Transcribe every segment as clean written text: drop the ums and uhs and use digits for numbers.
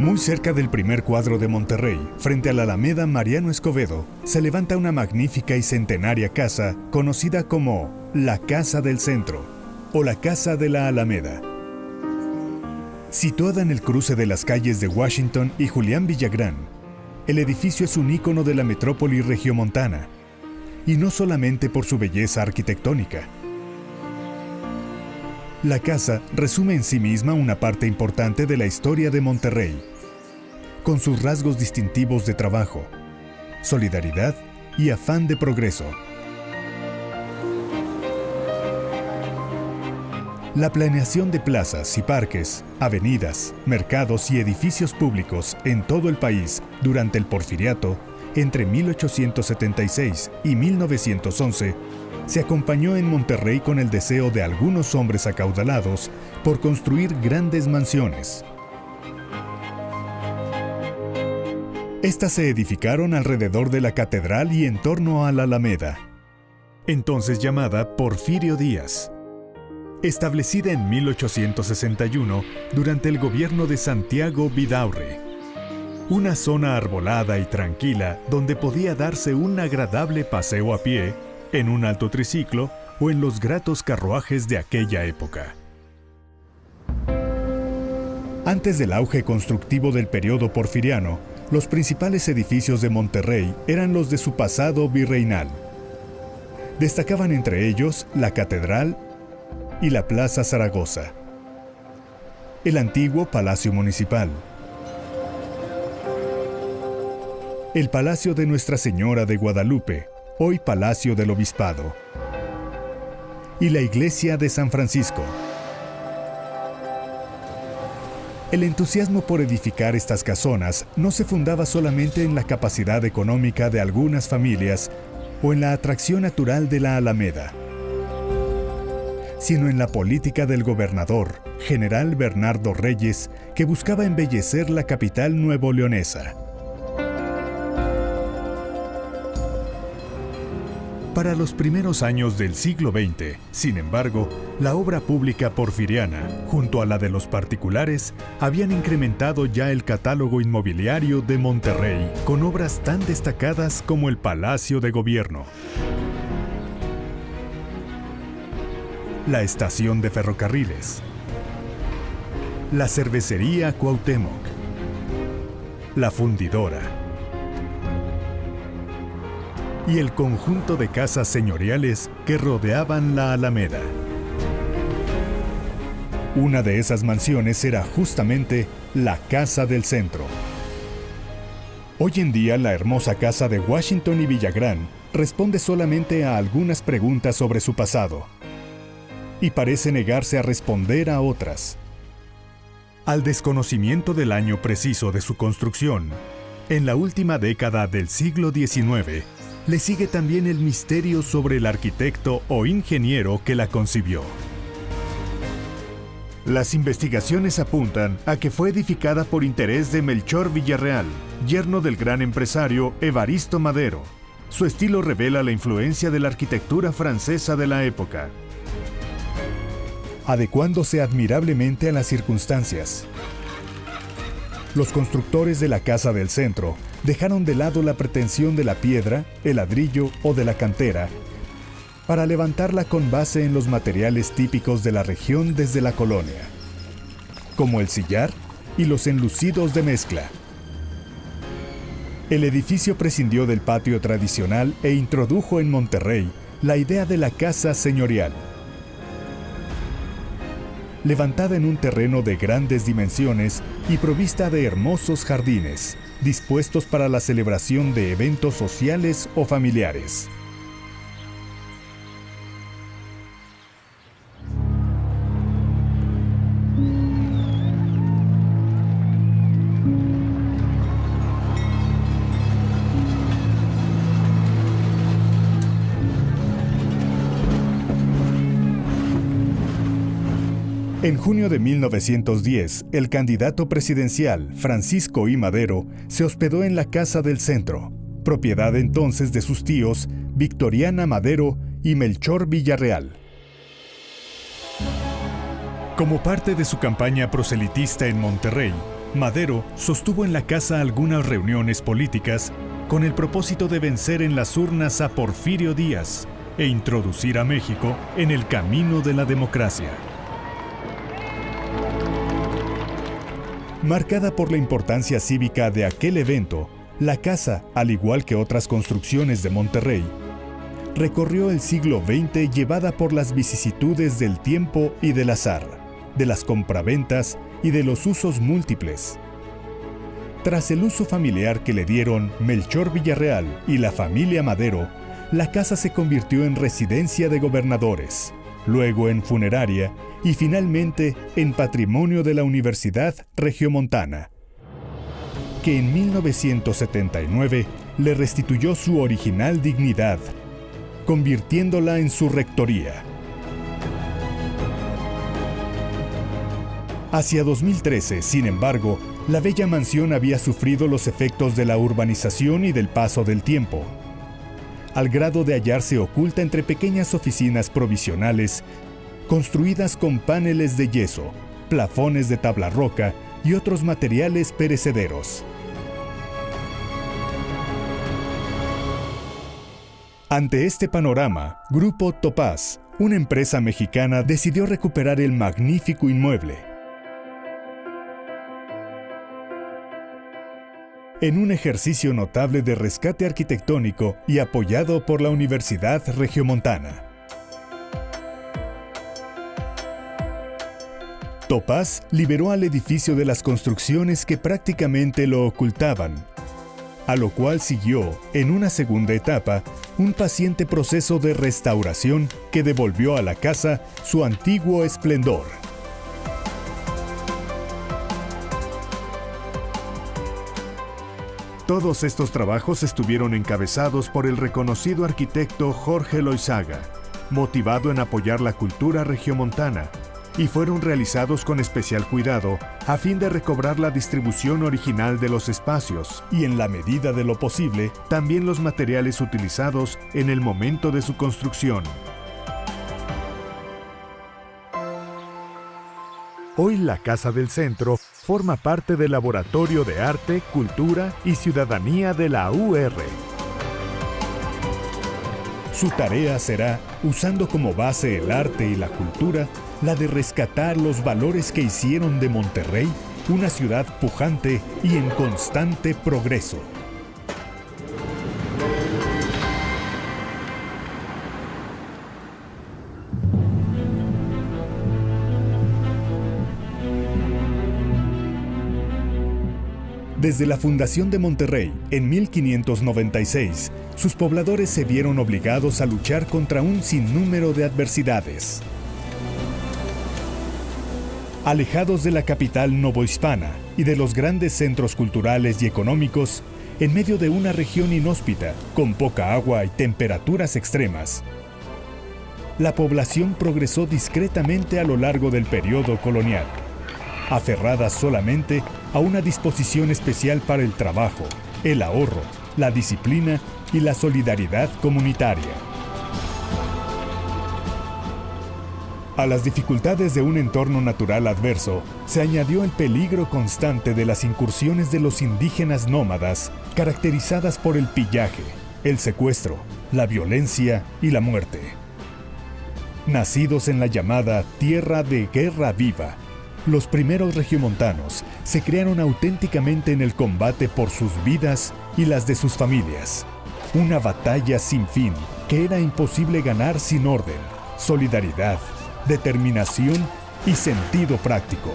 Muy cerca del primer cuadro de Monterrey, frente a la Alameda Mariano Escobedo, se levanta una magnífica y centenaria casa conocida como la Casa del Centro o la Casa de la Alameda. Situada en el cruce de las calles de Washington y Julián Villagrán, el edificio es un ícono de la metrópoli regiomontana, y no solamente por su belleza arquitectónica. La casa resume en sí misma una parte importante de la historia de Monterrey, con sus rasgos distintivos de trabajo, solidaridad y afán de progreso. La planeación de plazas y parques, avenidas, mercados y edificios públicos en todo el país durante el Porfiriato, entre 1876 y 1911, se acompañó en Monterrey con el deseo de algunos hombres acaudalados por construir grandes mansiones. Estas se edificaron alrededor de la catedral y en torno a la Alameda, entonces llamada Porfirio Díaz. Establecida en 1861 durante el gobierno de Santiago Vidaurre. Una zona arbolada y tranquila donde podía darse un agradable paseo a pie, en un alto triciclo o en los gratos carruajes de aquella época. Antes del auge constructivo del periodo porfiriano, los principales edificios de Monterrey eran los de su pasado virreinal. Destacaban entre ellos la Catedral y la Plaza Zaragoza, el antiguo Palacio Municipal, el Palacio de Nuestra Señora de Guadalupe, hoy Palacio del Obispado, y la Iglesia de San Francisco. El entusiasmo por edificar estas casonas no se fundaba solamente en la capacidad económica de algunas familias o en la atracción natural de la Alameda, sino en la política del gobernador, general Bernardo Reyes, que buscaba embellecer la capital nuevoleonesa. Para los primeros años del siglo XX, sin embargo, la obra pública porfiriana, junto a la de los particulares, habían incrementado ya el catálogo inmobiliario de Monterrey con obras tan destacadas como el Palacio de Gobierno, la Estación de Ferrocarriles, la Cervecería Cuauhtémoc, la Fundidora y el conjunto de casas señoriales que rodeaban la Alameda. Una de esas mansiones era justamente la Casa del Centro. Hoy en día, la hermosa casa de Washington y Villagrán responde solamente a algunas preguntas sobre su pasado y parece negarse a responder a otras. Al desconocimiento del año preciso de su construcción, en la última década del siglo XIX, le sigue también el misterio sobre el arquitecto o ingeniero que la concibió. Las investigaciones apuntan a que fue edificada por interés de Melchor Villarreal, yerno del gran empresario Evaristo Madero. Su estilo revela la influencia de la arquitectura francesa de la época, adecuándose admirablemente a las circunstancias. Los constructores de la Casa del Centro dejaron de lado la pretensión de la piedra, el ladrillo o de la cantera para levantarla con base en los materiales típicos de la región desde la colonia, como el sillar y los enlucidos de mezcla. El edificio prescindió del patio tradicional e introdujo en Monterrey la idea de la casa señorial. Levantada en un terreno de grandes dimensiones y provista de hermosos jardines, dispuestos para la celebración de eventos sociales o familiares. En junio de 1910, el candidato presidencial, Francisco I. Madero, se hospedó en la Casa del Centro, propiedad entonces de sus tíos, Victoriana Madero y Melchor Villarreal. Como parte de su campaña proselitista en Monterrey, Madero sostuvo en la casa algunas reuniones políticas con el propósito de vencer en las urnas a Porfirio Díaz e introducir a México en el camino de la democracia. Marcada por la importancia cívica de aquel evento, la casa, al igual que otras construcciones de Monterrey, recorrió el siglo XX llevada por las vicisitudes del tiempo y del azar, de las compraventas y de los usos múltiples. Tras el uso familiar que le dieron Melchor Villarreal y la familia Madero, la casa se convirtió en residencia de gobernadores, luego en funeraria y finalmente en patrimonio de la Universidad Regiomontana, que en 1979 le restituyó su original dignidad, convirtiéndola en su rectoría. Hacia 2013, sin embargo, la bella mansión había sufrido los efectos de la urbanización y del paso del tiempo, al grado de hallarse oculta entre pequeñas oficinas provisionales construidas con paneles de yeso, plafones de tabla roca y otros materiales perecederos. Ante este panorama, Grupo Topaz, una empresa mexicana, decidió recuperar el magnífico inmueble. En un ejercicio notable de rescate arquitectónico y apoyado por la Universidad Regiomontana. Topaz liberó al edificio de las construcciones que prácticamente lo ocultaban, a lo cual siguió, en una segunda etapa, un paciente proceso de restauración que devolvió a la casa su antiguo esplendor. Todos estos trabajos estuvieron encabezados por el reconocido arquitecto Jorge Loizaga, motivado en apoyar la cultura regiomontana, y fueron realizados con especial cuidado a fin de recobrar la distribución original de los espacios y, en la medida de lo posible, también los materiales utilizados en el momento de su construcción. Hoy la Casa del Centro forma parte del Laboratorio de Arte, Cultura y Ciudadanía de la UR. Su tarea será, usando como base el arte y la cultura, la de rescatar los valores que hicieron de Monterrey una ciudad pujante y en constante progreso. Desde la fundación de Monterrey, en 1596, sus pobladores se vieron obligados a luchar contra un sinnúmero de adversidades. Alejados de la capital novohispana y de los grandes centros culturales y económicos, en medio de una región inhóspita, con poca agua y temperaturas extremas, la población progresó discretamente a lo largo del periodo colonial, aferrada solamente a una disposición especial para el trabajo, el ahorro, la disciplina y la solidaridad comunitaria. A las dificultades de un entorno natural adverso, se añadió el peligro constante de las incursiones de los indígenas nómadas, caracterizadas por el pillaje, el secuestro, la violencia y la muerte. Nacidos en la llamada Tierra de Guerra Viva, los primeros regiomontanos se crearon auténticamente en el combate por sus vidas y las de sus familias. Una batalla sin fin que era imposible ganar sin orden, solidaridad, determinación y sentido práctico.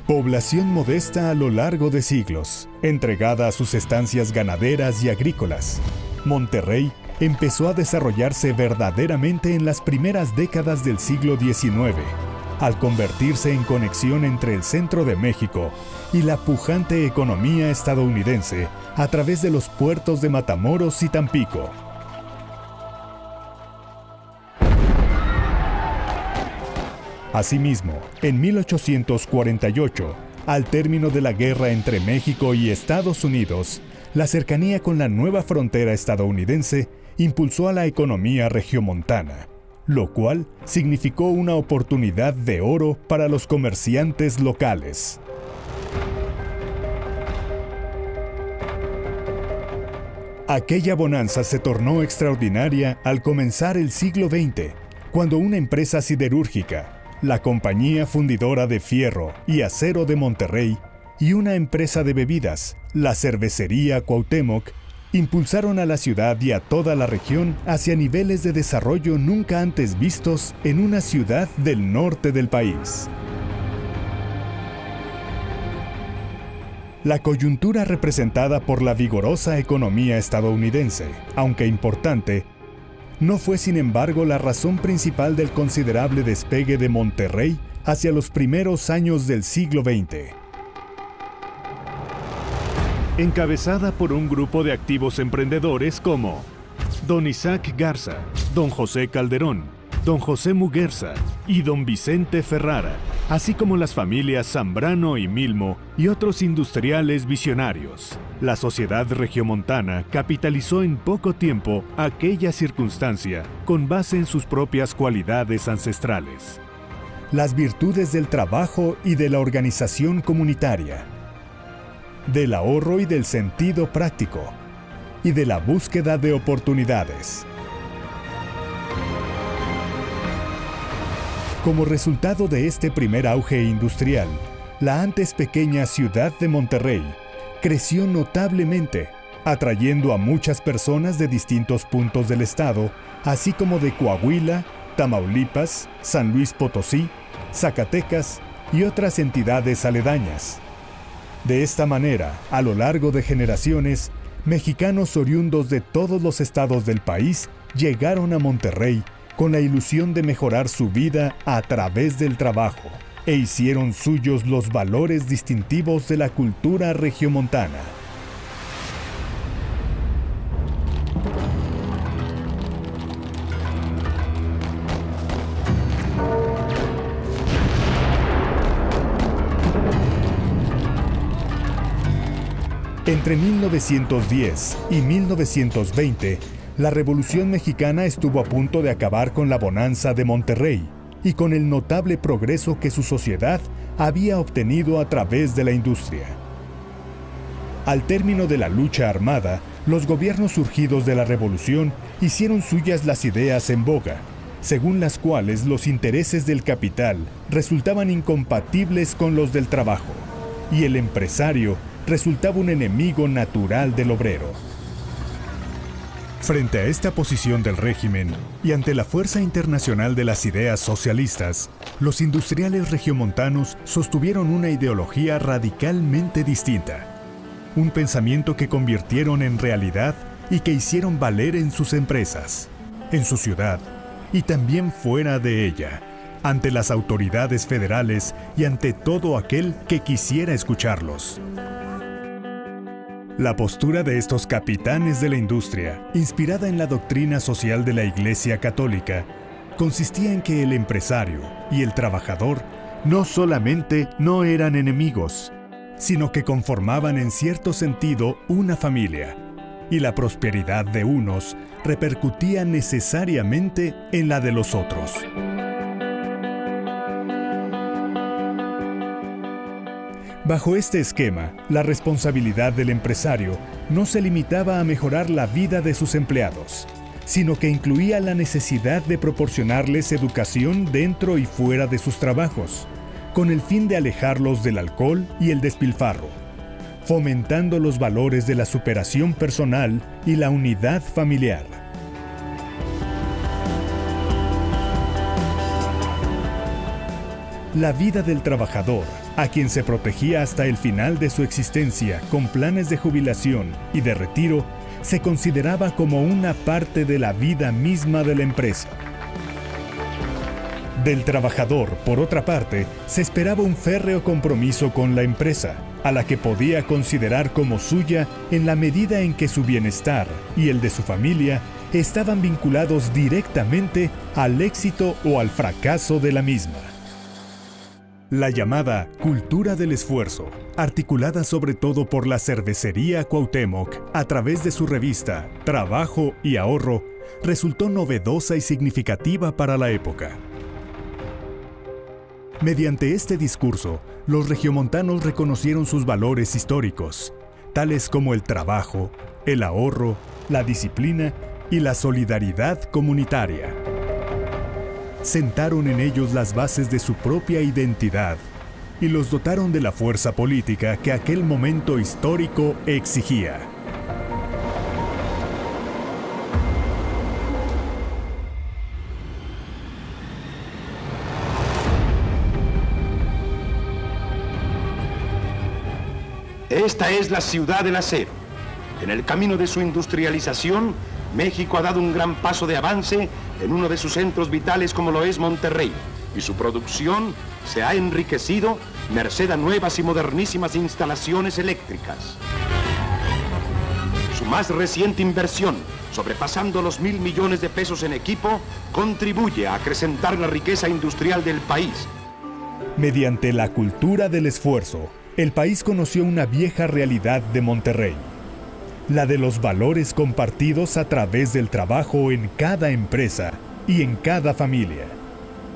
Población modesta a lo largo de siglos, entregada a sus estancias ganaderas y agrícolas, Monterrey empezó a desarrollarse verdaderamente en las primeras décadas del siglo XIX, al convertirse en conexión entre el centro de México y la pujante economía estadounidense a través de los puertos de Matamoros y Tampico. Asimismo, en 1848, al término de la guerra entre México y Estados Unidos, la cercanía con la nueva frontera estadounidense impulsó a la economía regiomontana, lo cual significó una oportunidad de oro para los comerciantes locales. Aquella bonanza se tornó extraordinaria al comenzar el siglo XX, cuando una empresa siderúrgica, la Compañía Fundidora de Fierro y Acero de Monterrey, y una empresa de bebidas, la Cervecería Cuauhtémoc, impulsaron a la ciudad y a toda la región hacia niveles de desarrollo nunca antes vistos en una ciudad del norte del país. La coyuntura representada por la vigorosa economía estadounidense, aunque importante, no fue sin embargo la razón principal del considerable despegue de Monterrey hacia los primeros años del siglo XX. Encabezada por un grupo de activos emprendedores como don Isaac Garza, don José Calderón, don José Muguerza y don Vicente Ferrara, así como las familias Zambrano y Milmo y otros industriales visionarios. La sociedad regiomontana capitalizó en poco tiempo aquella circunstancia con base en sus propias cualidades ancestrales. Las virtudes del trabajo y de la organización comunitaria, del ahorro y del sentido práctico, y de la búsqueda de oportunidades. Como resultado de este primer auge industrial, la antes pequeña ciudad de Monterrey creció notablemente, atrayendo a muchas personas de distintos puntos del estado, así como de Coahuila, Tamaulipas, San Luis Potosí, Zacatecas y otras entidades aledañas. De esta manera, a lo largo de generaciones, mexicanos oriundos de todos los estados del país llegaron a Monterrey con la ilusión de mejorar su vida a través del trabajo, e hicieron suyos los valores distintivos de la cultura regiomontana. Entre 1910 y 1920, la Revolución Mexicana estuvo a punto de acabar con la bonanza de Monterrey y con el notable progreso que su sociedad había obtenido a través de la industria. Al término de la lucha armada, los gobiernos surgidos de la Revolución hicieron suyas las ideas en boga, según las cuales los intereses del capital resultaban incompatibles con los del trabajo, y el empresario resultaba un enemigo natural del obrero. Frente a esta posición del régimen y ante la fuerza internacional de las ideas socialistas, los industriales regiomontanos sostuvieron una ideología radicalmente distinta, un pensamiento que convirtieron en realidad y que hicieron valer en sus empresas, en su ciudad y también fuera de ella, ante las autoridades federales y ante todo aquel que quisiera escucharlos. La postura de estos capitanes de la industria, inspirada en la doctrina social de la Iglesia Católica, consistía en que el empresario y el trabajador no solamente no eran enemigos, sino que conformaban en cierto sentido una familia, y la prosperidad de unos repercutía necesariamente en la de los otros. Bajo este esquema, la responsabilidad del empresario no se limitaba a mejorar la vida de sus empleados, sino que incluía la necesidad de proporcionarles educación dentro y fuera de sus trabajos, con el fin de alejarlos del alcohol y el despilfarro, fomentando los valores de la superación personal y la unidad familiar. La vida del trabajador, a quien se protegía hasta el final de su existencia con planes de jubilación y de retiro, se consideraba como una parte de la vida misma de la empresa. Del trabajador, por otra parte, se esperaba un férreo compromiso con la empresa, a la que podía considerar como suya en la medida en que su bienestar y el de su familia estaban vinculados directamente al éxito o al fracaso de la misma. La llamada cultura del esfuerzo, articulada sobre todo por la Cervecería Cuauhtémoc a través de su revista Trabajo y Ahorro, resultó novedosa y significativa para la época. Mediante este discurso, los regiomontanos reconocieron sus valores históricos, tales como el trabajo, el ahorro, la disciplina y la solidaridad comunitaria. Sentaron en ellos las bases de su propia identidad y los dotaron de la fuerza política que aquel momento histórico exigía. Esta es la ciudad del acero. En el camino de su industrialización, México ha dado un gran paso de avance en uno de sus centros vitales como lo es Monterrey, y su producción se ha enriquecido merced a nuevas y modernísimas instalaciones eléctricas. Su más reciente inversión, sobrepasando los 1.000 millones de pesos en equipo, contribuye a acrecentar la riqueza industrial del país. Mediante la cultura del esfuerzo, el país conoció una vieja realidad de Monterrey, la de los valores compartidos a través del trabajo en cada empresa y en cada familia.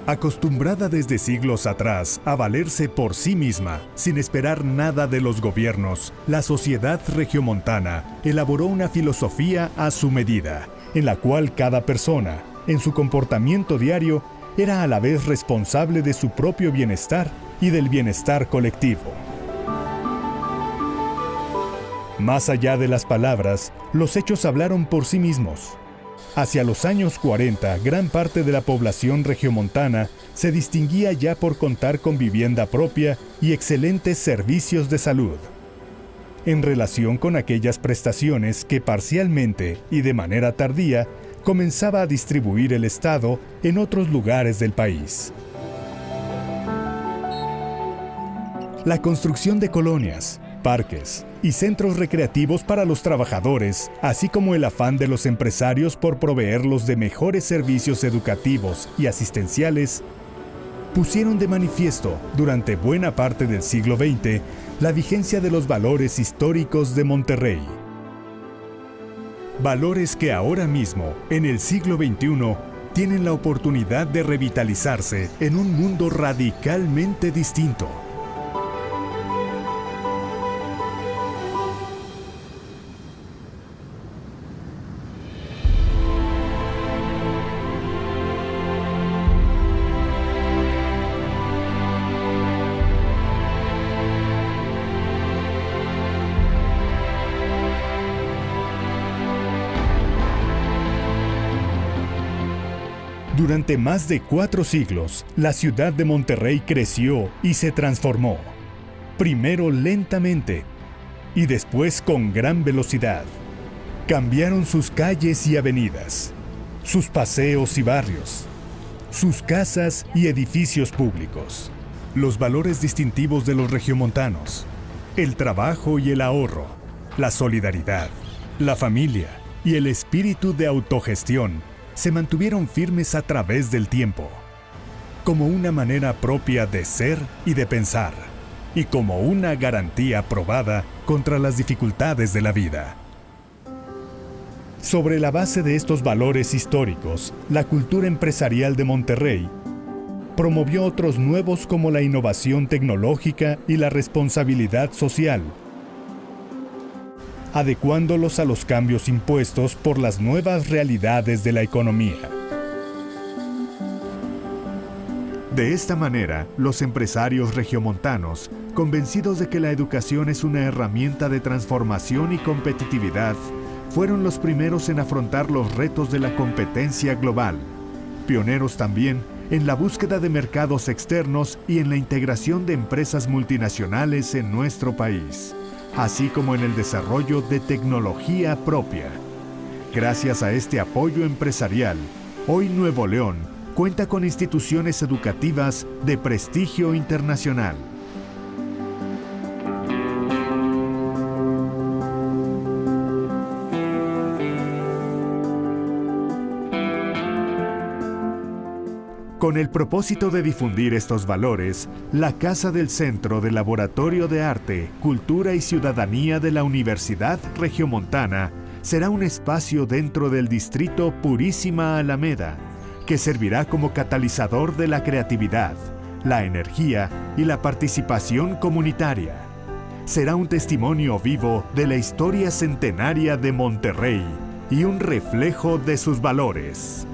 Acostumbrada desde siglos atrás a valerse por sí misma, sin esperar nada de los gobiernos, la sociedad regiomontana elaboró una filosofía a su medida, en la cual cada persona, en su comportamiento diario, era a la vez responsable de su propio bienestar y del bienestar colectivo. Más allá de las palabras, los hechos hablaron por sí mismos. Hacia los años 40, gran parte de la población regiomontana se distinguía ya por contar con vivienda propia y excelentes servicios de salud, en relación con aquellas prestaciones que parcialmente y de manera tardía comenzaba a distribuir el Estado en otros lugares del país. La construcción de colonias, parques y centros recreativos para los trabajadores, así como el afán de los empresarios por proveerlos de mejores servicios educativos y asistenciales, pusieron de manifiesto durante buena parte del siglo XX la vigencia de los valores históricos de Monterrey. Valores que ahora mismo, en el siglo XXI, tienen la oportunidad de revitalizarse en un mundo radicalmente distinto. Durante más de 4 siglos, la ciudad de Monterrey creció y se transformó. Primero lentamente y después con gran velocidad. Cambiaron sus calles y avenidas, sus paseos y barrios, sus casas y edificios públicos. Los valores distintivos de los regiomontanos, el trabajo y el ahorro, la solidaridad, la familia y el espíritu de autogestión se mantuvieron firmes a través del tiempo, como una manera propia de ser y de pensar, y como una garantía probada contra las dificultades de la vida. Sobre la base de estos valores históricos, la cultura empresarial de Monterrey promovió otros nuevos como la innovación tecnológica y la responsabilidad social, adecuándolos a los cambios impuestos por las nuevas realidades de la economía. De esta manera, los empresarios regiomontanos, convencidos de que la educación es una herramienta de transformación y competitividad, fueron los primeros en afrontar los retos de la competencia global, pioneros también en la búsqueda de mercados externos y en la integración de empresas multinacionales en nuestro país, así como en el desarrollo de tecnología propia. Gracias a este apoyo empresarial, hoy Nuevo León cuenta con instituciones educativas de prestigio internacional. Con el propósito de difundir estos valores, la Casa del Centro del Laboratorio de Arte, Cultura y Ciudadanía de la Universidad Regiomontana será un espacio dentro del distrito Purísima Alameda, que servirá como catalizador de la creatividad, la energía y la participación comunitaria. Será un testimonio vivo de la historia centenaria de Monterrey y un reflejo de sus valores.